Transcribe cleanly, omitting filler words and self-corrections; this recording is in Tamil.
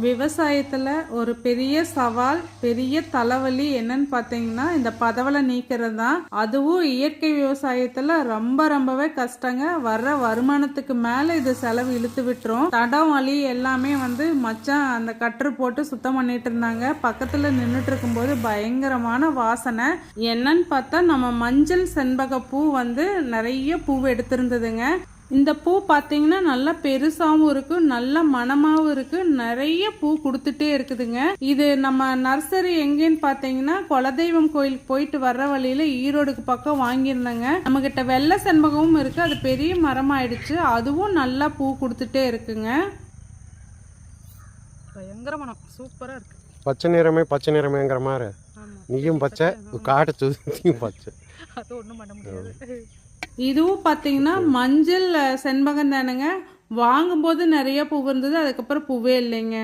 விவசாயத்தில் ஒரு பெரிய சவால், பெரிய தலைவலி என்னன்னு பார்த்தீங்கன்னா இந்த பதவலை நீக்கிறது தான். அதுவும் இயற்கை விவசாயத்தில் ரொம்பவே கஷ்டங்க. வர்ற வருமானத்துக்கு மேலே இது செலவு இழுத்து விட்டுரும். தடம் வலி எல்லாமே மச்சான் அந்த கற்று போட்டு சுத்தம் பண்ணிட்டு இருந்தாங்க. பக்கத்தில் நின்றுட்டு இருக்கும்போது பயங்கரமான வாசனை. என்னன்னு பார்த்தா நம்ம மஞ்சள் செண்பக பூ நிறைய பூ எடுத்திருந்ததுங்க. இந்த பூ பார்த்தீங்கன்னா நல்லா பெருசாகவும் இருக்கு, நல்ல மணமாகவும் இருக்கு, நிறைய பூ கொடுத்துட்டே இருக்குதுங்க. இது நம்ம நர்சரி எங்கேன்னு பார்த்தீங்கன்னா குலதெய்வம் கோயிலுக்கு போயிட்டு வர்ற வழியில ஈரோடுக்கு பக்கம் வாங்கியிருந்தேங்க. நம்ம கிட்ட வெள்ளை செண்பகமும் இருக்கு, அது பெரிய மரமாயிடுச்சு, அதுவும் நல்லா பூ கொடுத்துட்டே இருக்குங்க. பயங்கர மனம், சூப்பரா இருக்கு. பச்சை நிறமேங்கிற மாதிரி நீயும் பச்சை, காட்டை சுத்தியும் பச்சை, அது ஒன்றும் பண்ண முடியாது. இதுவும் பார்த்தீங்கன்னா மஞ்சள் செண்பகம் தானுங்க. வாங்கும்போது நிறைய பூ இருந்தது, அதுக்கப்புறம் பூவே இல்லைங்க.